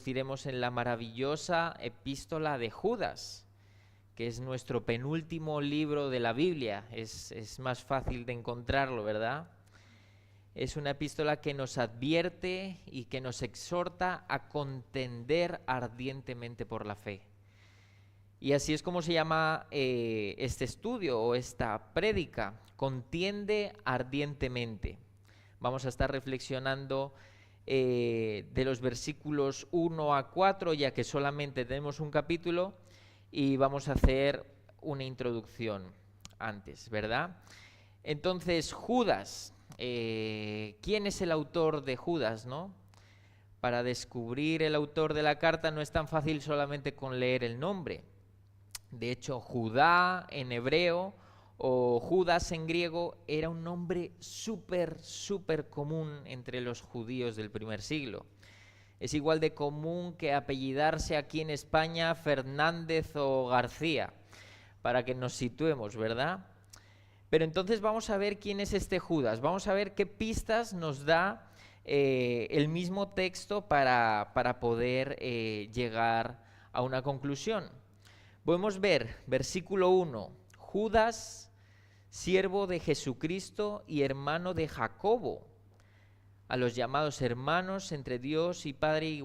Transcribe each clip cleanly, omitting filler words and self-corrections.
introduciremos en la maravillosa epístola de Judas, que es nuestro penúltimo libro de la Biblia. Es más fácil de encontrarlo, ¿verdad? Es una epístola que nos advierte y que nos exhorta a contender ardientemente por la fe. Y así es como se llama este estudio o esta prédica: contiende ardientemente. Vamos a estar reflexionando de los versículos 1 a 4, ya que solamente tenemos un capítulo, y vamos a hacer una introducción antes, ¿verdad? Entonces, Judas, ¿quién es el autor de Judas, no? Para descubrir el autor de la carta no es tan fácil solamente con leer el nombre. De hecho, Judá en hebreo o Judas en griego era un nombre súper común entre los judíos del primer siglo. Es igual de común que apellidarse aquí en España Fernández o García, para que nos situemos, ¿verdad? Pero entonces vamos a ver quién es este Judas, vamos a ver qué pistas nos da el mismo texto para poder llegar a una conclusión. Podemos ver, versículo 1, Judas, siervo de Jesucristo y hermano de Jacobo, a los llamados hermanos entre Dios y Padre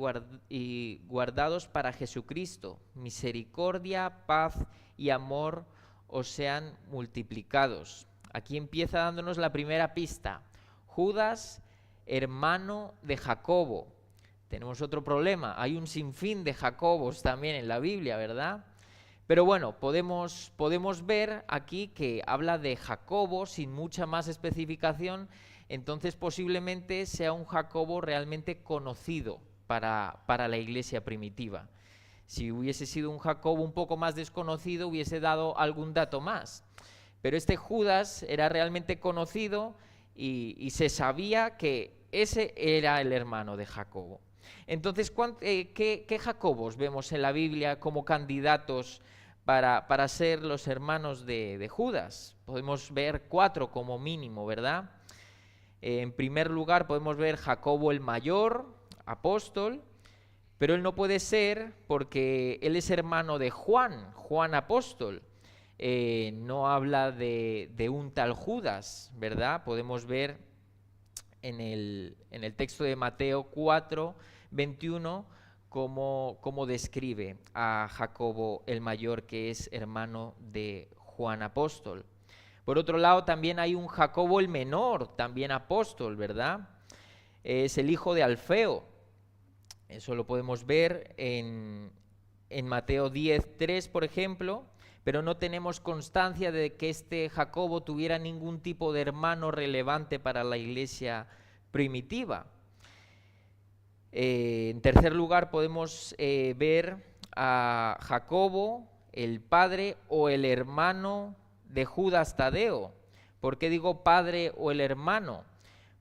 y guardados para Jesucristo, misericordia, paz y amor os sean multiplicados. Aquí empieza dándonos la primera pista: Judas, hermano de Jacobo. Tenemos otro problema, hay un sinfín de Jacobos también en la Biblia, ¿verdad? Pero bueno, podemos ver aquí que habla de Jacobo sin mucha más especificación. Entonces posiblemente sea un Jacobo realmente conocido para la iglesia primitiva. Si hubiese sido un Jacobo un poco más desconocido, hubiese dado algún dato más. Pero este Judas era realmente conocido y se sabía que ese era el hermano de Jacobo. Entonces, ¿qué Jacobos vemos en la Biblia como candidatos para ser los hermanos de Judas? Podemos ver 4 como mínimo, ¿verdad? En primer lugar podemos ver Jacobo el mayor, apóstol, pero él no puede ser porque él es hermano de Juan apóstol. No habla de un tal Judas, ¿verdad? Podemos ver en el texto de Mateo 4, 21, cómo describe a Jacobo el mayor, que es hermano de Juan apóstol. Por otro lado, también hay un Jacobo el menor, también apóstol, ¿verdad? Es el hijo de Alfeo. Eso lo podemos ver en Mateo 10, 3, por ejemplo, pero no tenemos constancia de que este Jacobo tuviera ningún tipo de hermano relevante para la iglesia primitiva. En tercer lugar podemos ver a Jacobo, el padre o el hermano de Judas Tadeo. ¿Por qué digo padre o el hermano?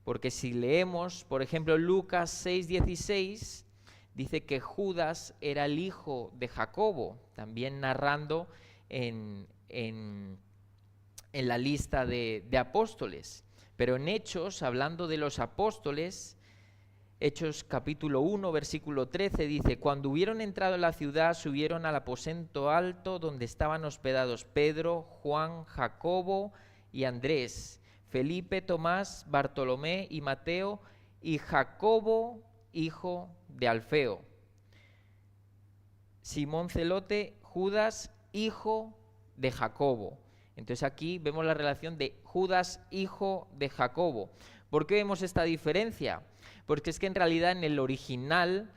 Porque si leemos, por ejemplo, Lucas 6:16, dice que Judas era el hijo de Jacobo, también narrando en la lista de apóstoles. Pero en Hechos, hablando de los apóstoles, Hechos capítulo 1, versículo 13, dice: cuando hubieron entrado en la ciudad, subieron al aposento alto donde estaban hospedados Pedro, Juan, Jacobo y Andrés, Felipe, Tomás, Bartolomé y Mateo, y Jacobo, hijo de Alfeo, Simón Celote, Judas, hijo de Jacobo. Entonces aquí vemos la relación de Judas, hijo de Jacobo. ¿Por qué vemos esta diferencia? Porque es que en realidad en el original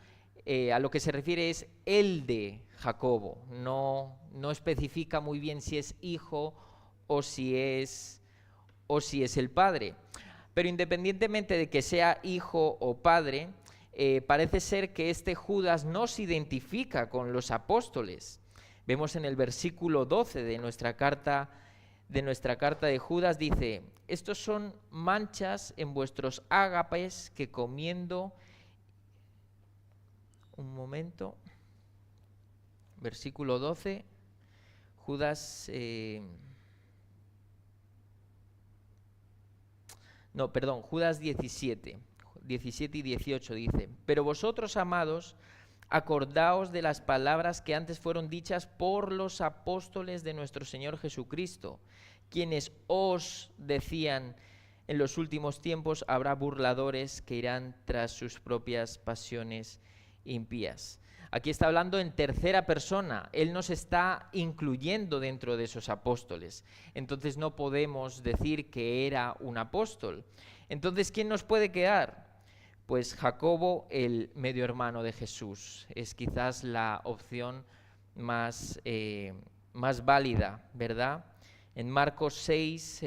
a lo que se refiere es el de Jacobo. No especifica muy bien si es hijo o si es el padre. Pero independientemente de que sea hijo o padre, parece ser que este Judas no se identifica con los apóstoles. Vemos en el versículo 12 de nuestra carta de Judas, dice: estos son manchas en vuestros ágapes que comiendo... Un momento. Versículo 12. Judas... Judas 17 y 18 dice: pero vosotros, amados, acordaos de las palabras que antes fueron dichas por los apóstoles de nuestro Señor Jesucristo, quienes os decían: en los últimos tiempos habrá burladores que irán tras sus propias pasiones impías. Aquí está hablando en tercera persona. Él nos está incluyendo dentro de esos apóstoles. Entonces no podemos decir que era un apóstol. Entonces, ¿quién nos puede quedar? Pues Jacobo, el medio hermano de Jesús. Es quizás la opción más válida, ¿verdad? En Marcos 6,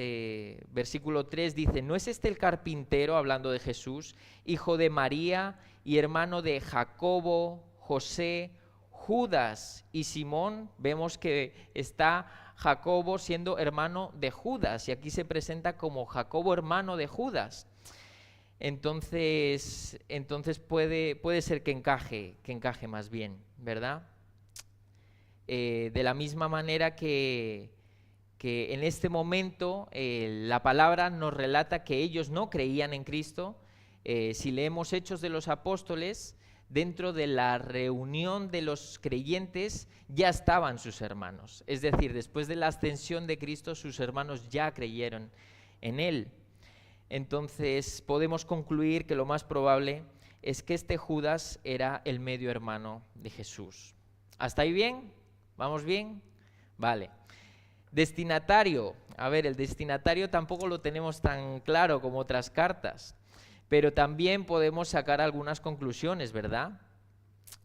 versículo 3 dice: ¿no es este el carpintero, hablando de Jesús, hijo de María y hermano de Jacobo, José, Judas y Simón? Vemos que está Jacobo siendo hermano de Judas, y aquí se presenta como Jacobo hermano de Judas. Entonces puede ser que encaje más bien, ¿verdad? De la misma manera que en este momento la palabra nos relata que ellos no creían en Cristo. Si leemos Hechos de los Apóstoles, dentro de la reunión de los creyentes ya estaban sus hermanos. Es decir, después de la ascensión de Cristo, sus hermanos ya creyeron en Él. Entonces podemos concluir que lo más probable es que este Judas era el medio hermano de Jesús. ¿Hasta ahí bien? ¿Vamos bien? Vale. Destinatario. A ver, el destinatario tampoco lo tenemos tan claro como otras cartas, pero también podemos sacar algunas conclusiones, ¿verdad?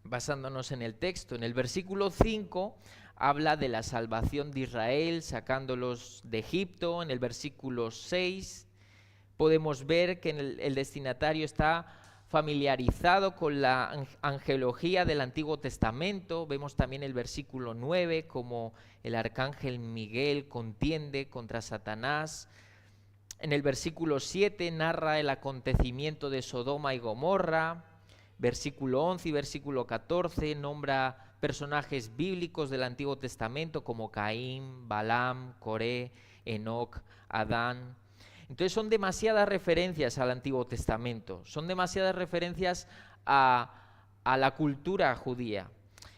Basándonos en el texto. En el versículo 5 habla de la salvación de Israel, sacándolos de Egipto. En el versículo 6 podemos ver que el destinatario está familiarizado con la angelología del Antiguo Testamento. Vemos también el versículo 9 como el arcángel Miguel contiende contra Satanás. En el versículo 7 narra el acontecimiento de Sodoma y Gomorra. Versículo 11 y versículo 14 nombra personajes bíblicos del Antiguo Testamento como Caín, Balaam, Coré, Enoc, Adán. Entonces son demasiadas referencias al Antiguo Testamento, son demasiadas referencias a la cultura judía.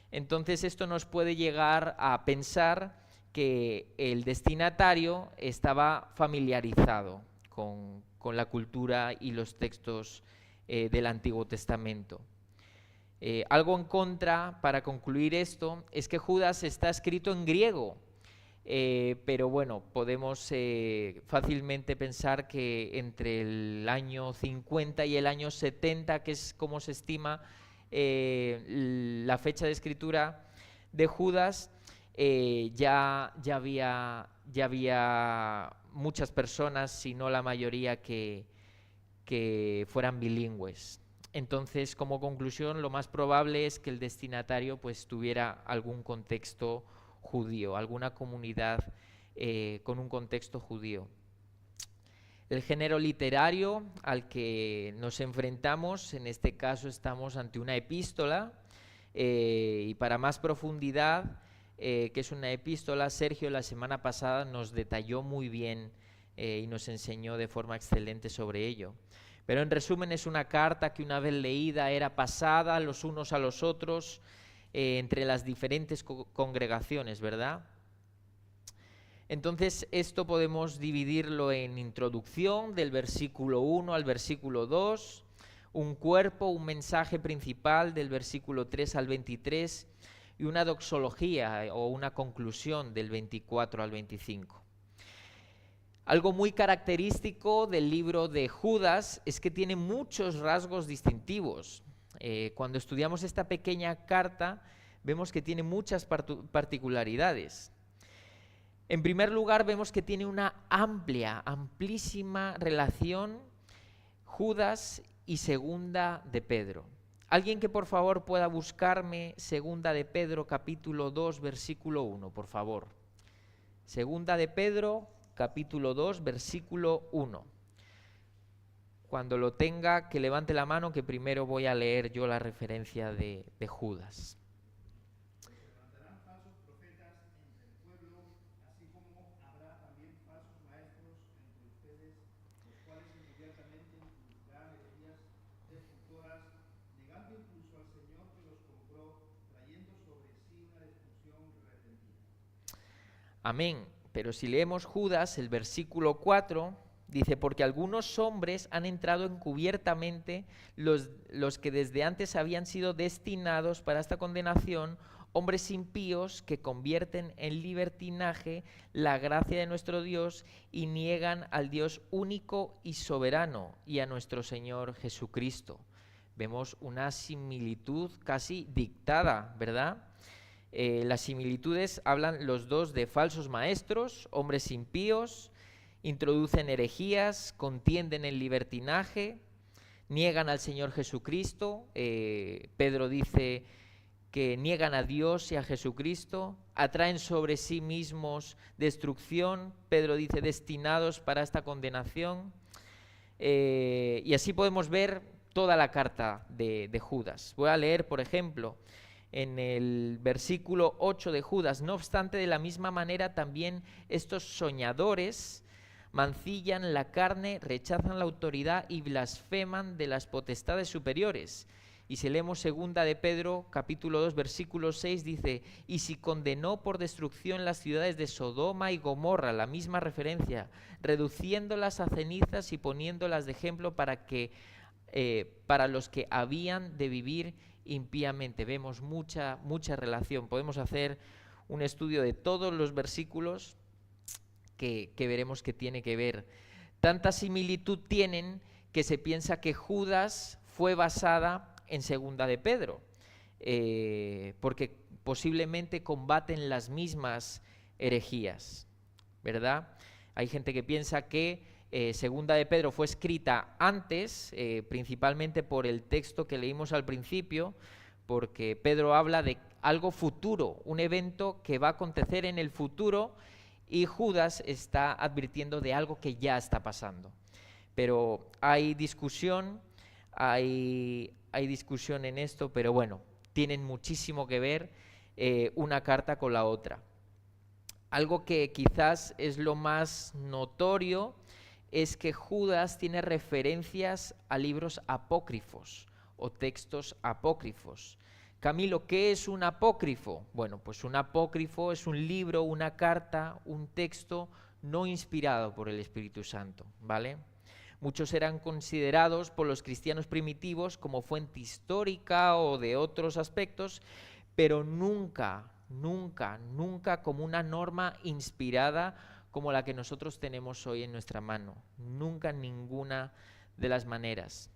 Entonces esto nos puede llegar a pensar que el destinatario estaba familiarizado con la cultura y los textos del Antiguo Testamento. Algo en contra, para concluir esto, es que Judas está escrito en griego. Pero bueno, podemos fácilmente pensar que entre el año 50 y el año 70, que es como se estima la fecha de escritura de Judas, ya había muchas personas, si no la mayoría, que fueran bilingües. Entonces, como conclusión, lo más probable es que el destinatario pues tuviera algún contexto judío, alguna comunidad con un contexto judío. El género literario al que nos enfrentamos, en este caso estamos ante una epístola, y para más profundidad, que es una epístola, Sergio la semana pasada nos detalló muy bien y nos enseñó de forma excelente sobre ello. Pero en resumen es una carta que una vez leída era pasada los unos a los otros entre las diferentes congregaciones, ¿verdad? Entonces esto podemos dividirlo en introducción del versículo 1 al versículo 2, un cuerpo, un mensaje principal del versículo 3 al 23 y una doxología o una conclusión del 24 al 25. Algo muy característico del libro de Judas es que tiene muchos rasgos distintivos. Cuando estudiamos esta pequeña carta, vemos que tiene muchas particularidades. En primer lugar, vemos que tiene una amplísima relación Judas y Segunda de Pedro. Alguien que por favor pueda buscarme Segunda de Pedro capítulo 2 versículo 1, por favor. Segunda de Pedro capítulo 2 versículo 1. Cuando lo tenga, que levante la mano, que primero voy a leer yo la referencia de Judas. Pues se levantarán falsos profetas entre el pueblo, así como habrá también falsos maestros entre ustedes, los cuales encubiertamente introducirán herejías destructoras, negando incluso al Señor que los compró, Amén. Pero si leemos Judas, el versículo 4, dice, porque algunos hombres han entrado encubiertamente, los que desde antes habían sido destinados para esta condenación, hombres impíos que convierten en libertinaje la gracia de nuestro Dios y niegan al Dios único y soberano y a nuestro Señor Jesucristo. Vemos una similitud casi dictada, ¿verdad? Las similitudes hablan los dos de falsos maestros, hombres impíos, introducen herejías, contienden en libertinaje, niegan al Señor Jesucristo. Pedro dice que niegan a Dios y a Jesucristo, atraen sobre sí mismos destrucción. Pedro dice destinados para esta condenación. Y así podemos ver toda la carta de Judas. Voy a leer, por ejemplo, en el versículo 8 de Judas, no obstante, de la misma manera también estos soñadores mancillan la carne, rechazan la autoridad y blasfeman de las potestades superiores. Y si leemos segunda de Pedro, capítulo 2, versículo 6, dice, y si condenó por destrucción las ciudades de Sodoma y Gomorra, la misma referencia, reduciéndolas a cenizas y poniéndolas de ejemplo para los que habían de vivir impíamente. Vemos mucha relación. Podemos hacer un estudio de todos los versículos que veremos que tiene que ver. Tanta similitud tienen que se piensa que Judas fue basada en segunda de Pedro, porque posiblemente combaten las mismas herejías, ¿verdad? Hay gente que piensa que segunda de Pedro fue escrita antes, principalmente por el texto que leímos al principio, porque Pedro habla de algo futuro, un evento que va a acontecer en el futuro, y Judas está advirtiendo de algo que ya está pasando. Pero hay discusión en esto, pero bueno, tienen muchísimo que ver una carta con la otra. Algo que quizás es lo más notorio es que Judas tiene referencias a libros apócrifos o textos apócrifos. Camilo, ¿qué es un apócrifo? Bueno, pues un apócrifo es un libro, una carta, un texto no inspirado por el Espíritu Santo, ¿vale? Muchos eran considerados por los cristianos primitivos como fuente histórica o de otros aspectos, pero nunca como una norma inspirada como la que nosotros tenemos hoy en nuestra mano. Nunca, ninguna de las maneras.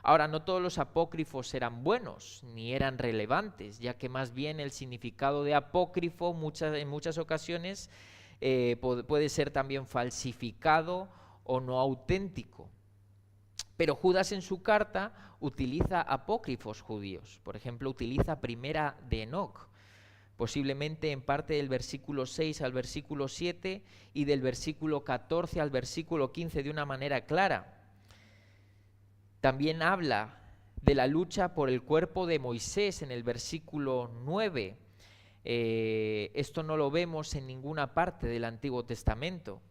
Ahora, no todos los apócrifos eran buenos ni eran relevantes, ya que más bien el significado de apócrifo en muchas ocasiones puede ser también falsificado o no auténtico. Pero Judas en su carta utiliza apócrifos judíos. Por ejemplo, utiliza Primera de Enoc, posiblemente en parte del versículo 6 al versículo 7 y del versículo 14 al versículo 15 de una manera clara. También habla de la lucha por el cuerpo de Moisés en el versículo 9. Esto no lo vemos en ninguna parte del Antiguo Testamento,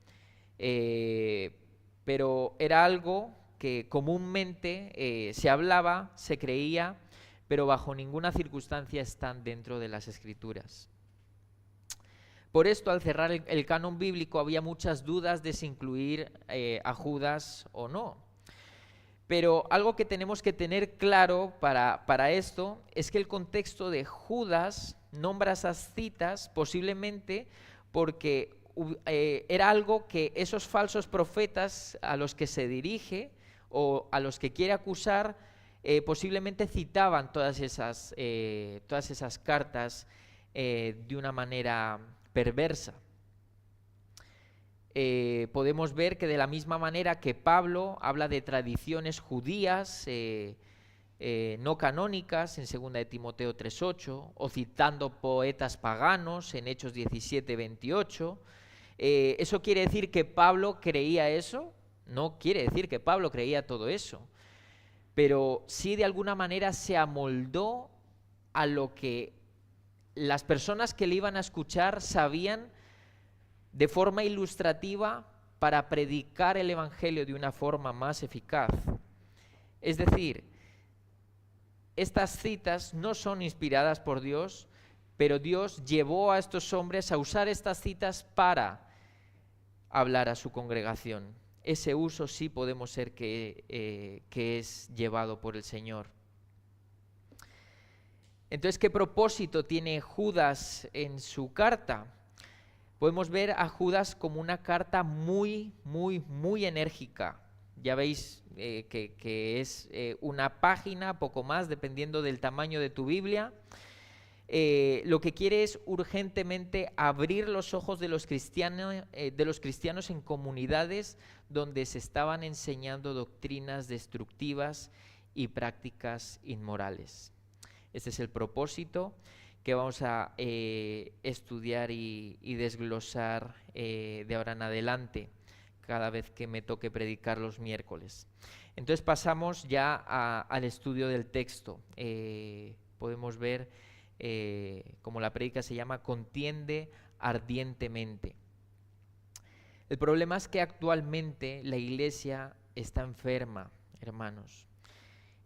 pero era algo que comúnmente se hablaba, se creía, pero bajo ninguna circunstancia están dentro de las Escrituras. Por esto, al cerrar el canon bíblico, había muchas dudas de si incluir a Judas o no. Pero algo que tenemos que tener claro para esto es que el contexto de Judas nombra esas citas posiblemente porque era algo que esos falsos profetas a los que se dirige o a los que quiere acusar posiblemente citaban todas esas cartas de una manera perversa. Podemos ver que de la misma manera que Pablo habla de tradiciones judías no canónicas en 2 de Timoteo 3:8 o citando poetas paganos en Hechos 17:28, ¿eso quiere decir que Pablo creía eso? No quiere decir que Pablo creía todo eso, pero sí de alguna manera se amoldó a lo que las personas que le iban a escuchar sabían de forma ilustrativa para predicar el evangelio de una forma más eficaz. Es decir, estas citas no son inspiradas por Dios, pero Dios llevó a estos hombres a usar estas citas para hablar a su congregación. Ese uso sí podemos ser que es llevado por el Señor. Entonces, ¿qué propósito tiene Judas en su carta? Podemos ver a Judas como una carta muy enérgica. Ya veis que es una página, poco más, dependiendo del tamaño de tu Biblia. Lo que quiere es urgentemente abrir los ojos de los cristianos en comunidades donde se estaban enseñando doctrinas destructivas y prácticas inmorales. Este es el propósito que vamos a estudiar y desglosar de ahora en adelante, cada vez que me toque predicar los miércoles. Entonces pasamos ya al estudio del texto. Podemos ver, como la prédica se llama, contiende ardientemente. El problema es que actualmente la iglesia está enferma, hermanos.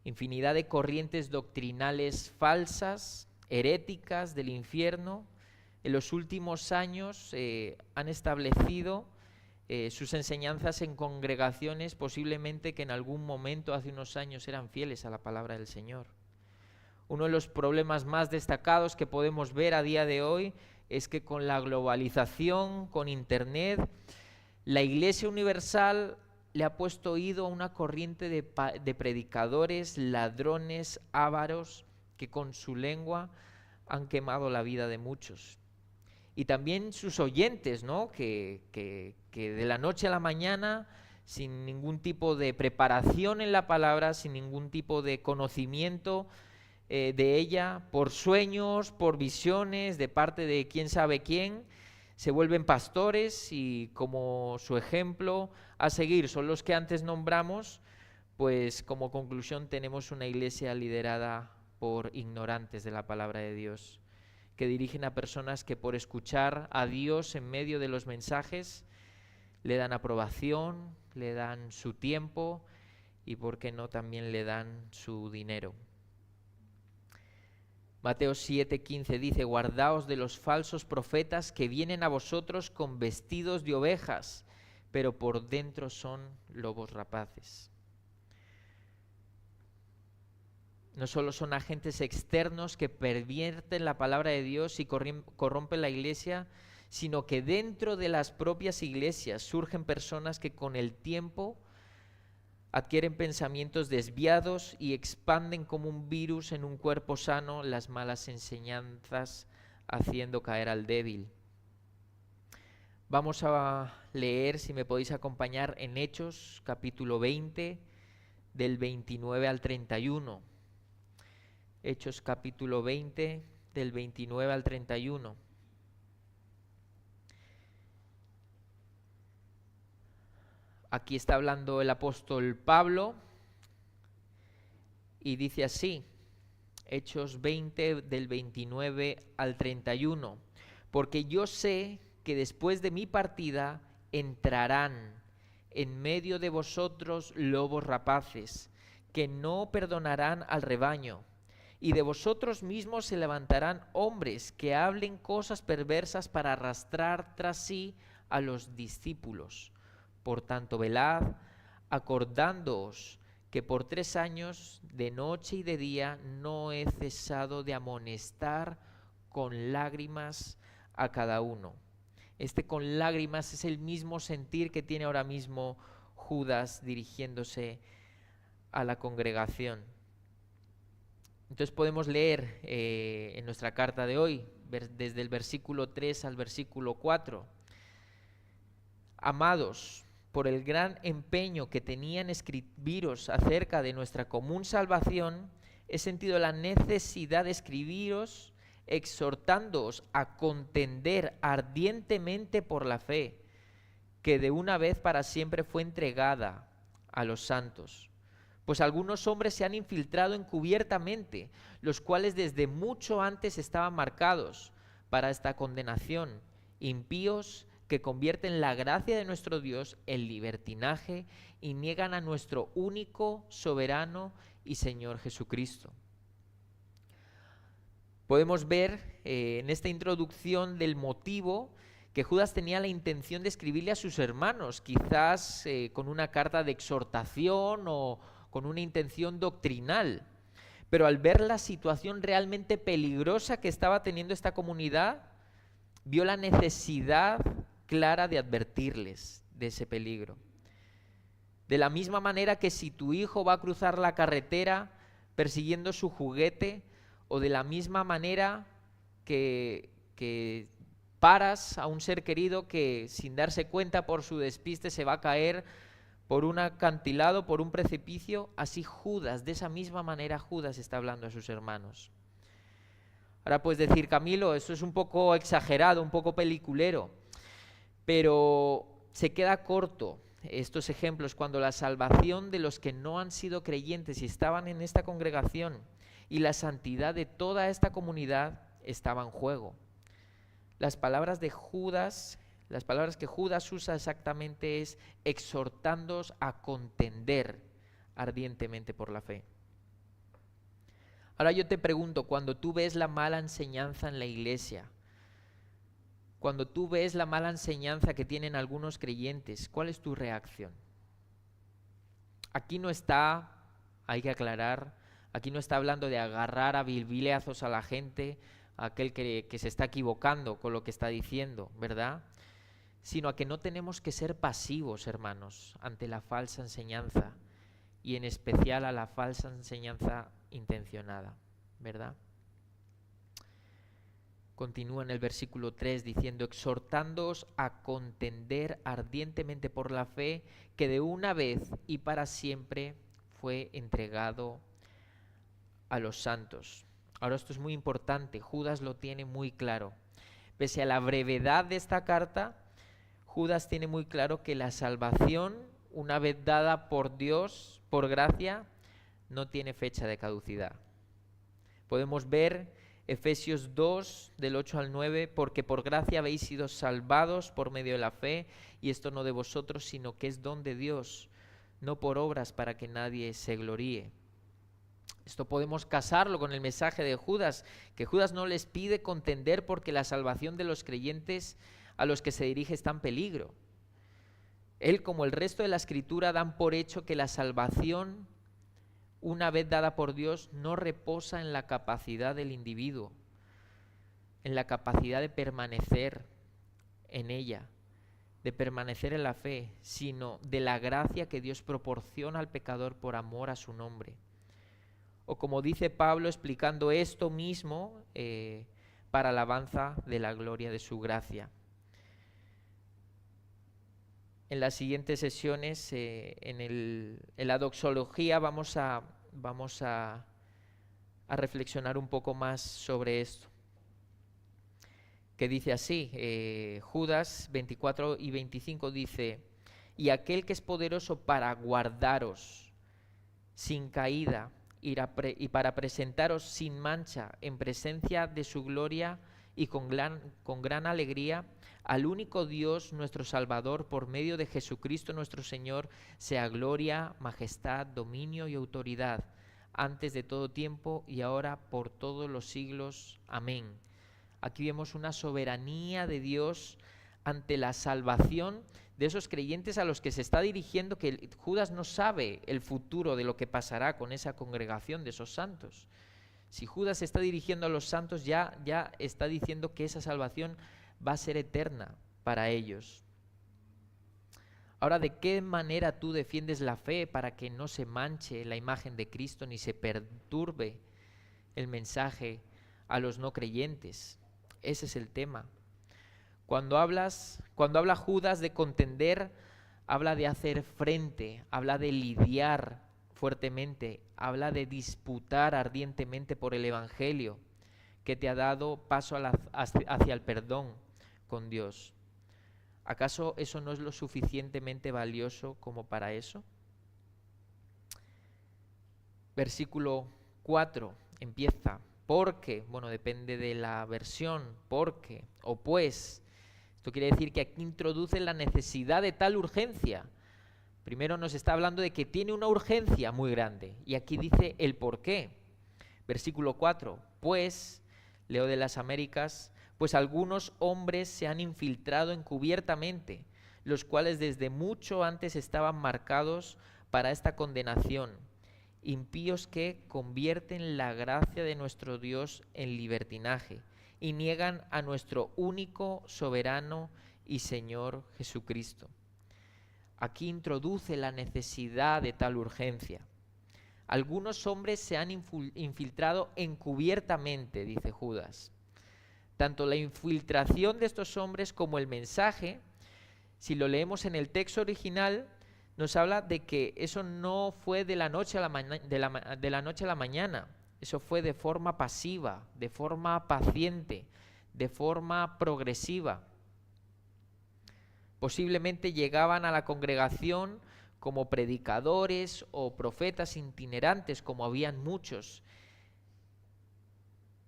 Infinidad de corrientes doctrinales falsas, heréticas del infierno, en los últimos años han establecido sus enseñanzas en congregaciones posiblemente que en algún momento, hace unos años, eran fieles a la palabra del Señor. Uno de los problemas más destacados que podemos ver a día de hoy es que con la globalización, con Internet, la Iglesia Universal le ha puesto oído a una corriente de predicadores, ladrones, ávaros, que con su lengua han quemado la vida de muchos. Y también sus oyentes, ¿no? Que de la noche a la mañana, sin ningún tipo de preparación en la palabra, sin ningún tipo de conocimiento de ella, por sueños, por visiones de parte de quién sabe quién, se vuelven pastores y como su ejemplo a seguir son los que antes nombramos, pues como conclusión tenemos una iglesia liderada por ignorantes de la palabra de Dios, que dirigen a personas que por escuchar a Dios en medio de los mensajes le dan aprobación, le dan su tiempo y por qué no también le dan su dinero. Mateo 7:15 dice: guardaos de los falsos profetas que vienen a vosotros con vestidos de ovejas, pero por dentro son lobos rapaces. No solo son agentes externos que pervierten la palabra de Dios y corrompen la iglesia, sino que dentro de las propias iglesias surgen personas que con el tiempo adquieren pensamientos desviados y expanden como un virus en un cuerpo sano las malas enseñanzas, haciendo caer al débil. Vamos a leer, si me podéis acompañar, en Hechos, capítulo 20, del 29 al 31. Hechos, capítulo 20, del 29 al 31. Aquí está hablando el apóstol Pablo y dice así, Hechos 20 del 29 al 31, porque yo sé que después de mi partida entrarán en medio de vosotros lobos rapaces, que no perdonarán al rebaño, y de vosotros mismos se levantarán hombres que hablen cosas perversas para arrastrar tras sí a los discípulos. Por tanto, velad, acordándoos que por 3 años, de noche y de día, no he cesado de amonestar con lágrimas a cada uno. Este con lágrimas es el mismo sentir que tiene ahora mismo Judas dirigiéndose a la congregación. Entonces podemos leer en nuestra carta de hoy, desde el versículo 3 al versículo 4. Amados, por el gran empeño que tenía en escribiros acerca de nuestra común salvación, he sentido la necesidad de escribiros exhortándoos a contender ardientemente por la fe, que de una vez para siempre fue entregada a los santos. Pues algunos hombres se han infiltrado encubiertamente, los cuales desde mucho antes estaban marcados para esta condenación, impíos que convierten la gracia de nuestro Dios en libertinaje y niegan a nuestro único, soberano y Señor Jesucristo. podemos ver en esta introducción del motivo que Judas tenía la intención de escribirle a sus hermanos, quizás con una carta de exhortación o con una intención doctrinal. Pero al ver la situación realmente peligrosa que estaba teniendo esta comunidad, vio la necesidad clara de advertirles de ese peligro. De la misma manera que si tu hijo va a cruzar la carretera persiguiendo su juguete, o de la misma manera que paras a un ser querido que sin darse cuenta por su despiste se va a caer por un acantilado, por un precipicio, así Judas, de esa misma manera Judas está hablando a sus hermanos. Ahora puedes decir, Camilo, esto es un poco exagerado, un poco peliculero, pero se queda corto estos ejemplos cuando la salvación de los que no han sido creyentes y estaban en esta congregación y la santidad de toda esta comunidad estaba en juego. Las palabras de Judas, las palabras que Judas usa exactamente es exhortándoos a contender ardientemente por la fe. Ahora yo te pregunto, cuando tú ves la mala enseñanza en la iglesia, cuando tú ves la mala enseñanza que tienen algunos creyentes, ¿cuál es tu reacción? Aquí no está, hay que aclarar, aquí no está hablando de agarrar a bilbileazos a la gente, a aquel que se está equivocando con lo que está diciendo, ¿verdad? Sino a que no tenemos que ser pasivos, hermanos, ante la falsa enseñanza y en especial a la falsa enseñanza intencionada, ¿verdad? Continúa en el versículo 3 diciendo, exhortándoos a contender ardientemente por la fe que de una vez y para siempre fue entregado a los santos. Ahora esto es muy importante, Judas lo tiene muy claro. Pese a la brevedad de esta carta, Judas tiene muy claro que la salvación, una vez dada por Dios, por gracia, no tiene fecha de caducidad. Podemos ver Efesios 2, del 8 al 9, porque por gracia habéis sido salvados por medio de la fe, y esto no de vosotros, sino que es don de Dios, no por obras para que nadie se gloríe. Esto podemos casarlo con el mensaje de Judas, que Judas no les pide contender porque la salvación de los creyentes a los que se dirige está en peligro. Él, como el resto de la Escritura, dan por hecho que la salvación, una vez dada por Dios, no reposa en la capacidad del individuo, en la capacidad de permanecer en ella, de permanecer en la fe, sino de la gracia que Dios proporciona al pecador por amor a su nombre. O como dice Pablo explicando esto mismo para alabanza de la gloria de su gracia. En las siguientes sesiones, en la doxología, vamos a reflexionar un poco más sobre esto. Que dice así, Judas 24 y 25 dice, y aquel que es poderoso para guardaros sin caída y para presentaros sin mancha en presencia de su gloria y con gran alegría, al único Dios nuestro Salvador, por medio de Jesucristo nuestro Señor, sea gloria, majestad, dominio y autoridad, antes de todo tiempo y ahora por todos los siglos. Amén. Aquí vemos una soberanía de Dios ante la salvación de esos creyentes a los que se está dirigiendo, que Judas no sabe el futuro de lo que pasará con esa congregación de esos santos. Si Judas se está dirigiendo a los santos, ya está diciendo que esa salvación va a ser eterna para ellos. Ahora, ¿de qué manera tú defiendes la fe para que no se manche la imagen de Cristo ni se perturbe el mensaje a los no creyentes? Ese es el tema. Cuando habla Judas de contender, habla de hacer frente, habla de lidiar fuertemente, habla de disputar ardientemente por el Evangelio que te ha dado paso hacia el perdón con Dios. ¿Acaso eso no es lo suficientemente valioso como para eso? Versículo 4 empieza, porque, bueno, depende de la versión, porque o pues. Esto quiere decir que aquí introduce la necesidad de tal urgencia. Primero nos está hablando de que tiene una urgencia muy grande y aquí dice el por qué. Versículo 4, pues Leo de las Américas: pues algunos hombres se han infiltrado encubiertamente, los cuales desde mucho antes estaban marcados para esta condenación, impíos que convierten la gracia de nuestro Dios en libertinaje y niegan a nuestro único soberano y Señor Jesucristo. Aquí introduce la necesidad de tal urgencia. Algunos hombres se han infiltrado encubiertamente, dice Judas. Tanto la infiltración de estos hombres como el mensaje, si lo leemos en el texto original, nos habla de que eso no fue de la noche a la mañana. Eso fue de forma pasiva, de forma paciente, de forma progresiva. Posiblemente llegaban a la congregación como predicadores o profetas itinerantes, como habían muchos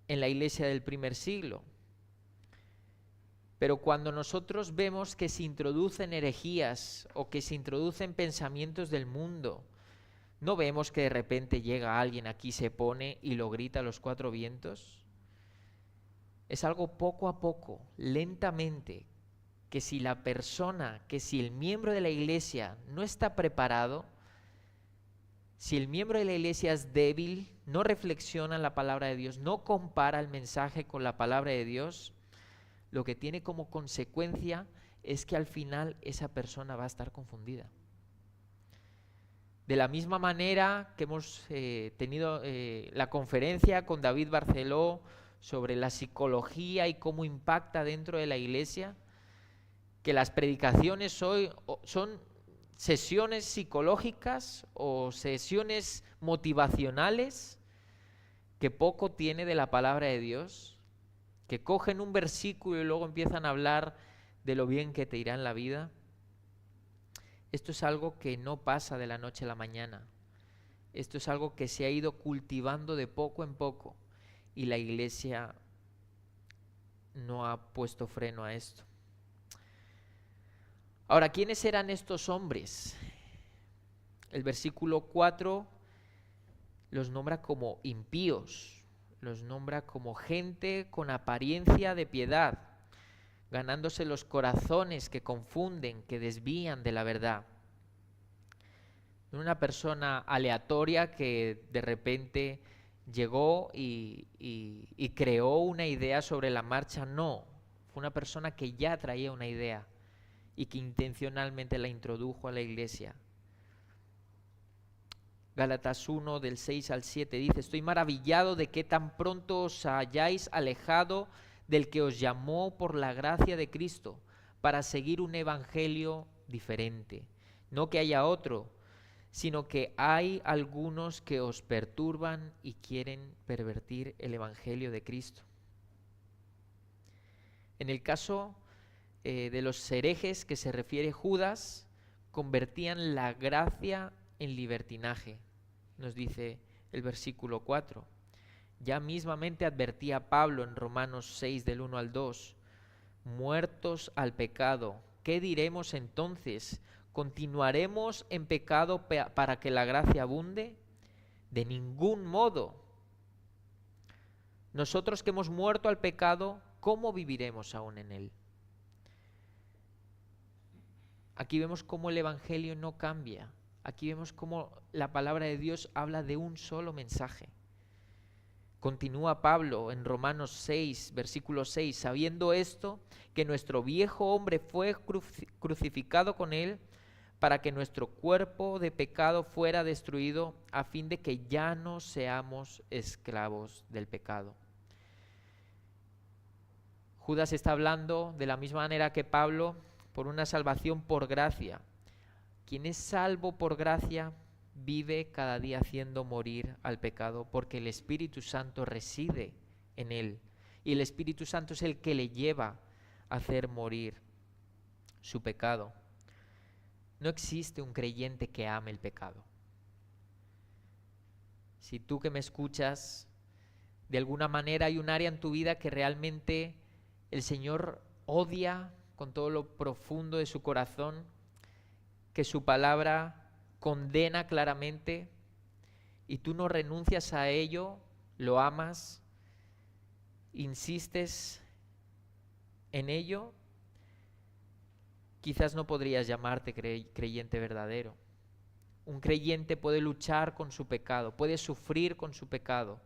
en la iglesia del primer siglo. Pero cuando nosotros vemos que se introducen herejías o que se introducen pensamientos del mundo, no vemos que de repente llega alguien aquí, se pone y lo grita a los cuatro vientos. Es algo poco a poco, lentamente, que si la persona, que si el miembro de la iglesia no está preparado, si el miembro de la iglesia es débil, no reflexiona en la palabra de Dios, no compara el mensaje con la palabra de Dios, lo que tiene como consecuencia es que al final esa persona va a estar confundida. De la misma manera que hemos tenido la conferencia con David Barceló sobre la psicología y cómo impacta dentro de la iglesia, que las predicaciones hoy son sesiones psicológicas o sesiones motivacionales que poco tiene de la palabra de Dios, que cogen un versículo y luego empiezan a hablar de lo bien que te irá en la vida. Esto es algo que no pasa de la noche a la mañana. Esto es algo que se ha ido cultivando de poco en poco y la iglesia no ha puesto freno a esto. Ahora, ¿quiénes eran estos hombres? El versículo 4 los nombra como impíos, los nombra como gente con apariencia de piedad, ganándose los corazones que confunden, que desvían de la verdad. Una persona aleatoria que de repente llegó y creó una idea sobre la marcha, no. Fue una persona que ya traía una idea y que intencionalmente la introdujo a la iglesia. Gálatas 1, del 6 al 7 dice: estoy maravillado de que tan pronto os hayáis alejado del que os llamó por la gracia de Cristo para seguir un evangelio diferente. No que haya otro, sino que hay algunos que os perturban y quieren pervertir el evangelio de Cristo. En el caso de los herejes que se refiere Judas, convertían la gracia en libertinaje, nos dice el versículo 4. Ya mismamente advertía Pablo en Romanos 6 del 1 al 2, muertos al pecado, ¿qué diremos entonces? ¿Continuaremos en pecado para que la gracia abunde? De ningún modo. Nosotros que hemos muerto al pecado, ¿cómo viviremos aún en él? Aquí vemos cómo el evangelio no cambia. Aquí vemos cómo la palabra de Dios habla de un solo mensaje. Continúa Pablo en Romanos 6, versículo 6, sabiendo esto, que nuestro viejo hombre fue crucificado con él para que nuestro cuerpo de pecado fuera destruido, a fin de que ya no seamos esclavos del pecado. Judas está hablando de la misma manera que Pablo por una salvación por gracia. Quien es salvo por gracia vive cada día haciendo morir al pecado porque el Espíritu Santo reside en él y el Espíritu Santo es el que le lleva a hacer morir su pecado. No existe un creyente que ame el pecado. Si tú que me escuchas, de alguna manera hay un área en tu vida que realmente el Señor odia con todo lo profundo de su corazón, que su palabra condena claramente y tú no renuncias a ello, lo amas insistes en ello, quizás no podrías llamarte creyente verdadero. Un creyente puede luchar con su pecado, puede sufrir con su pecado.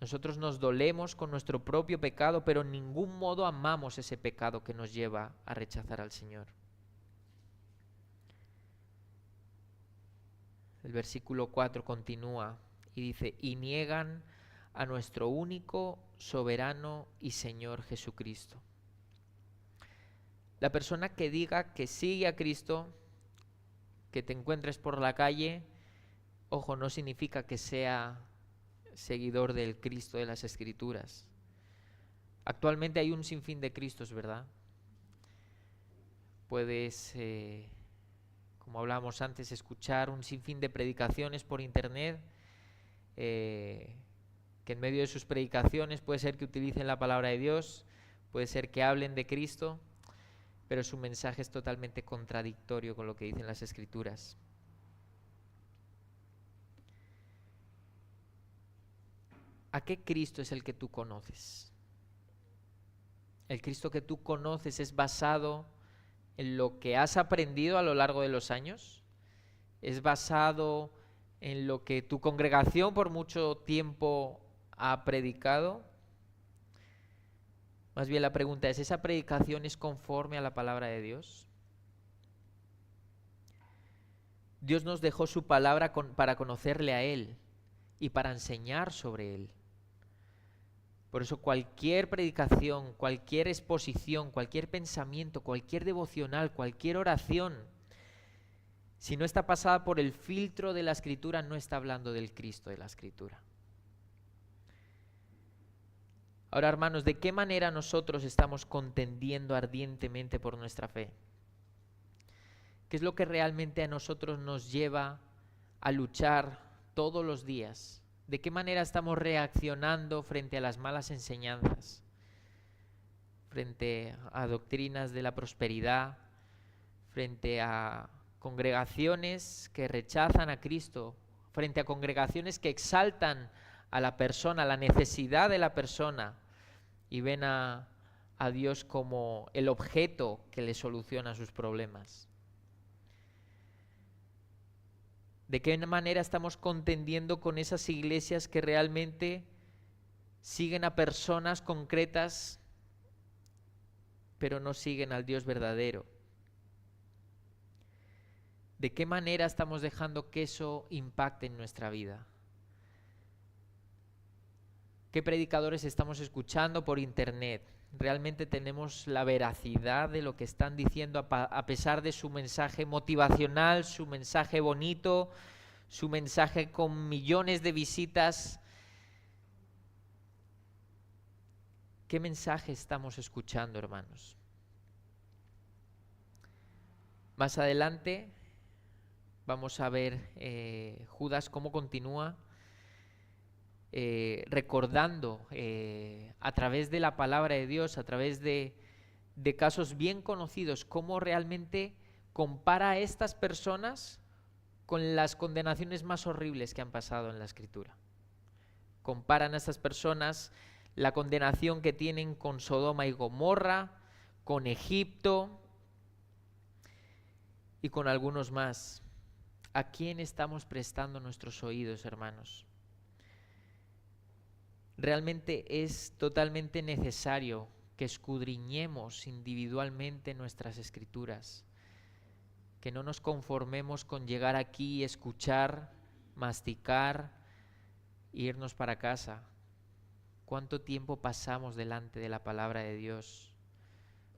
Nosotros nos dolemos con nuestro propio pecado, pero en ningún modo amamos ese pecado que nos lleva a rechazar al Señor. El versículo 4 continúa y dice: y niegan a nuestro único, soberano y Señor Jesucristo. La persona que diga que sigue a Cristo, que te encuentres por la calle, ojo, no significa que sea seguidor del Cristo de las Escrituras. Actualmente hay un sinfín de Cristos, ¿verdad? Puedes, como hablábamos antes, escuchar un sinfín de predicaciones por internet, que en medio de sus predicaciones puede ser que utilicen la palabra de Dios, puede ser que hablen de Cristo, pero su mensaje es totalmente contradictorio con lo que dicen las Escrituras. ¿A qué Cristo es el que tú conoces? ¿El Cristo que tú conoces es basado en lo que has aprendido a lo largo de los años? ¿Es basado en lo que tu congregación por mucho tiempo ha predicado? Más bien la pregunta es, ¿esa predicación es conforme a la palabra de Dios? Dios nos dejó su palabra para conocerle a Él y para enseñar sobre Él. Por eso cualquier predicación, cualquier exposición, cualquier pensamiento, cualquier devocional, cualquier oración, si no está pasada por el filtro de la Escritura, no está hablando del Cristo de la Escritura. Ahora, hermanos, ¿de qué manera nosotros estamos contendiendo ardientemente por nuestra fe? ¿Qué es lo que realmente a nosotros nos lleva a luchar todos los días? ¿De qué manera estamos reaccionando frente a las malas enseñanzas? Frente a doctrinas de la prosperidad, frente a congregaciones que rechazan a Cristo, frente a congregaciones que exaltan a la persona, la necesidad de la persona, y ven a Dios como el objeto que le soluciona sus problemas. ¿De qué manera estamos contendiendo con esas iglesias que realmente siguen a personas concretas, pero no siguen al Dios verdadero? ¿De qué manera estamos dejando que eso impacte en nuestra vida? ¿Qué predicadores estamos escuchando por internet? ¿Realmente tenemos la veracidad de lo que están diciendo a pesar de su mensaje motivacional, su mensaje bonito, su mensaje con millones de visitas? ¿Qué mensaje estamos escuchando, hermanos? Más adelante vamos a ver Judas cómo continúa recordando a través de la palabra de Dios, a través de casos bien conocidos, cómo realmente compara a estas personas con las condenaciones más horribles que han pasado en la Escritura. Comparan a estas personas la condenación que tienen con Sodoma y Gomorra, con Egipto y con algunos más. ¿A quién estamos prestando nuestros oídos, hermanos? Realmente es totalmente necesario que escudriñemos individualmente nuestras Escrituras, que no nos conformemos con llegar aquí, escuchar, masticar e irnos para casa. ¿Cuánto tiempo pasamos delante de la palabra de Dios?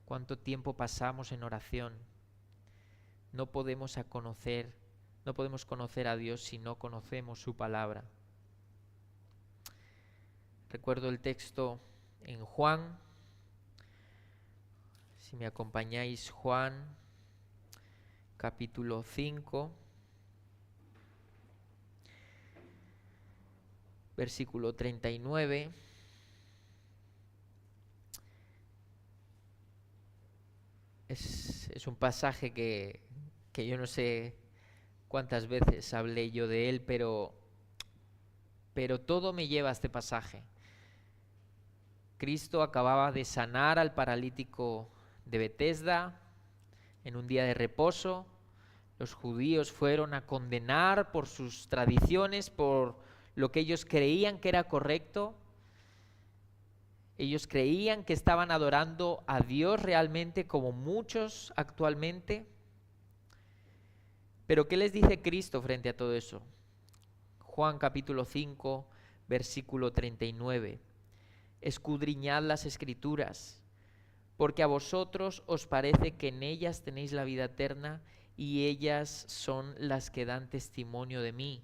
¿Cuánto tiempo pasamos en oración? No podemos conocer a Dios si no conocemos su palabra. Recuerdo el texto en Juan, si me acompañáis, Juan, capítulo 5, versículo 39. Es un pasaje que yo no sé cuántas veces hablé yo de él, pero pero todo me lleva a este pasaje. Cristo acababa de sanar al paralítico de Betesda en un día de reposo. Los judíos fueron a condenar por sus tradiciones, por lo que ellos creían que era correcto. Ellos creían que estaban adorando a Dios realmente, como muchos actualmente. Pero ¿qué les dice Cristo frente a todo eso? Juan capítulo 5, versículo 39. Escudriñad las Escrituras, porque a vosotros os parece que en ellas tenéis la vida eterna, y ellas son las que dan testimonio de mí.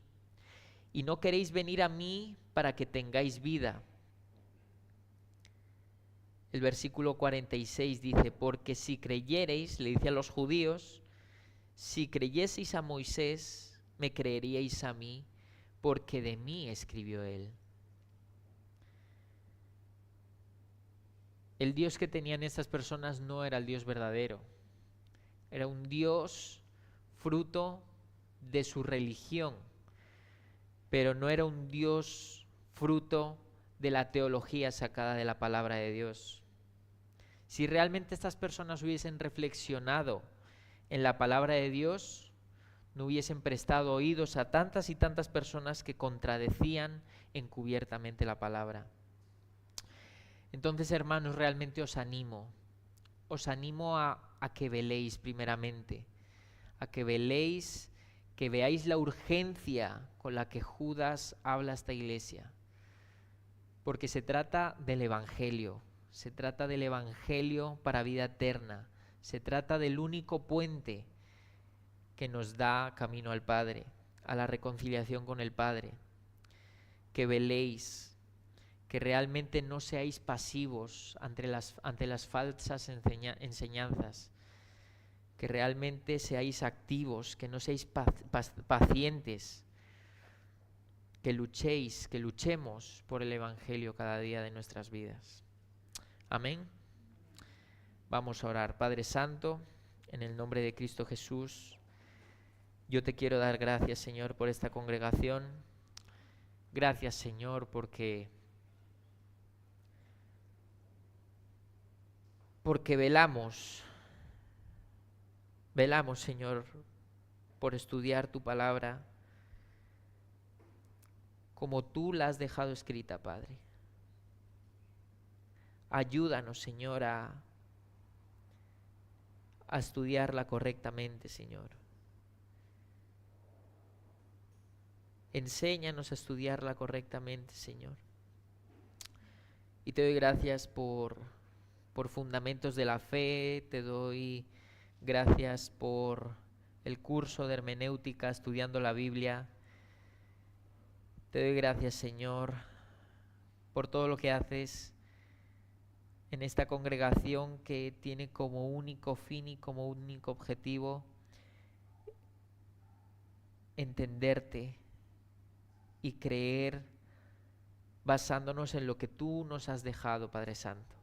Y no queréis venir a mí para que tengáis vida. El versículo 46 dice, porque si creyereis, le dice a los judíos, si creyeseis a Moisés, me creeríais a mí, porque de mí escribió él. El Dios que tenían estas personas no era el Dios verdadero. Era un Dios fruto de su religión, pero no era un Dios fruto de la teología sacada de la palabra de Dios. Si realmente estas personas hubiesen reflexionado en la palabra de Dios, no hubiesen prestado oídos a tantas y tantas personas que contradecían encubiertamente la palabra. Entonces, hermanos, realmente os animo a que veléis primeramente, a que veléis, que veáis la urgencia con la que Judas habla a esta iglesia, porque se trata del Evangelio, se trata del Evangelio para vida eterna, se trata del único puente que nos da camino al Padre, a la reconciliación con el Padre. Que veléis, que realmente no seáis pasivos ante las falsas enseñanzas, que realmente seáis activos, que no seáis pacientes, que luchemos por el Evangelio cada día de nuestras vidas. Amén. Vamos a orar. Padre Santo, en el nombre de Cristo Jesús, yo te quiero dar gracias, Señor, por esta congregación. Gracias, Señor, porque velamos, Señor, por estudiar tu palabra como tú la has dejado escrita, Padre. Ayúdanos, Señor, a estudiarla correctamente, Señor. Enséñanos a estudiarla correctamente, Señor. Y te doy gracias por fundamentos de la fe, te doy gracias por el curso de hermenéutica estudiando la Biblia. Te doy gracias, Señor, por todo lo que haces en esta congregación que tiene como único fin y como único objetivo entenderte y creer basándonos en lo que tú nos has dejado, Padre Santo.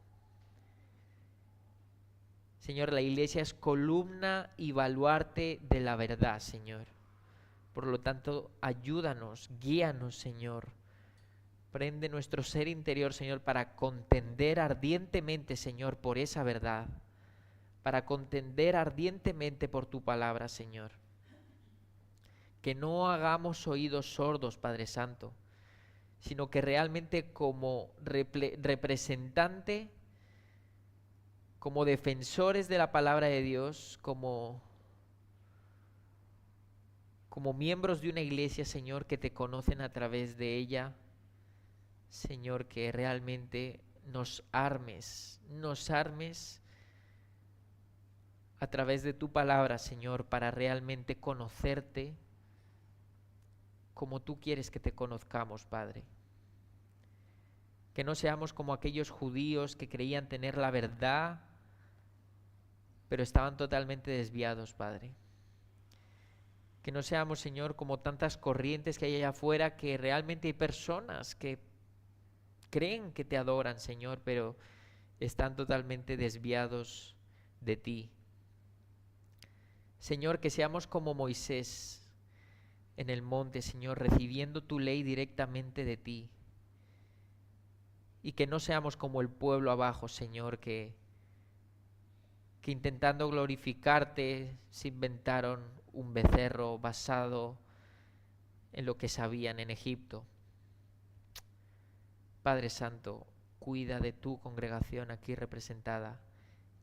Señor, la iglesia es columna y baluarte de la verdad, Señor. Por lo tanto, ayúdanos, guíanos, Señor. Prende nuestro ser interior, Señor, para contender ardientemente, Señor, por esa verdad. Para contender ardientemente por tu palabra, Señor. Que no hagamos oídos sordos, Padre Santo, sino que realmente como representante, como defensores de la palabra de Dios, como miembros de una iglesia, Señor, que te conocen a través de ella, Señor, que realmente nos armes a través de tu palabra, Señor, para realmente conocerte como tú quieres que te conozcamos, Padre. Que no seamos como aquellos judíos que creían tener la verdad, pero estaban totalmente desviados, Padre. Que no seamos, Señor, como tantas corrientes que hay allá afuera, que realmente hay personas que creen que te adoran, Señor, pero están totalmente desviados de ti. Señor, que seamos como Moisés, en el monte, Señor, recibiendo tu ley directamente de ti. Y que no seamos como el pueblo abajo, Señor, que intentando glorificarte se inventaron un becerro basado en lo que sabían en Egipto. Padre Santo, cuida de tu congregación aquí representada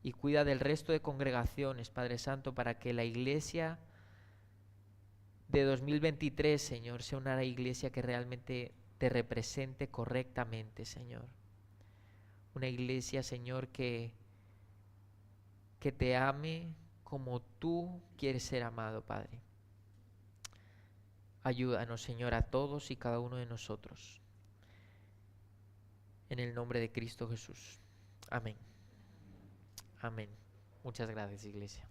y cuida del resto de congregaciones, Padre Santo, para que la iglesia de 2023, Señor, sea una iglesia que realmente te represente correctamente, Señor. Una iglesia, Señor, que te ame como tú quieres ser amado, Padre. Ayúdanos, Señor, a todos y cada uno de nosotros. En el nombre de Cristo Jesús. Amén. Amén. Muchas gracias, iglesia.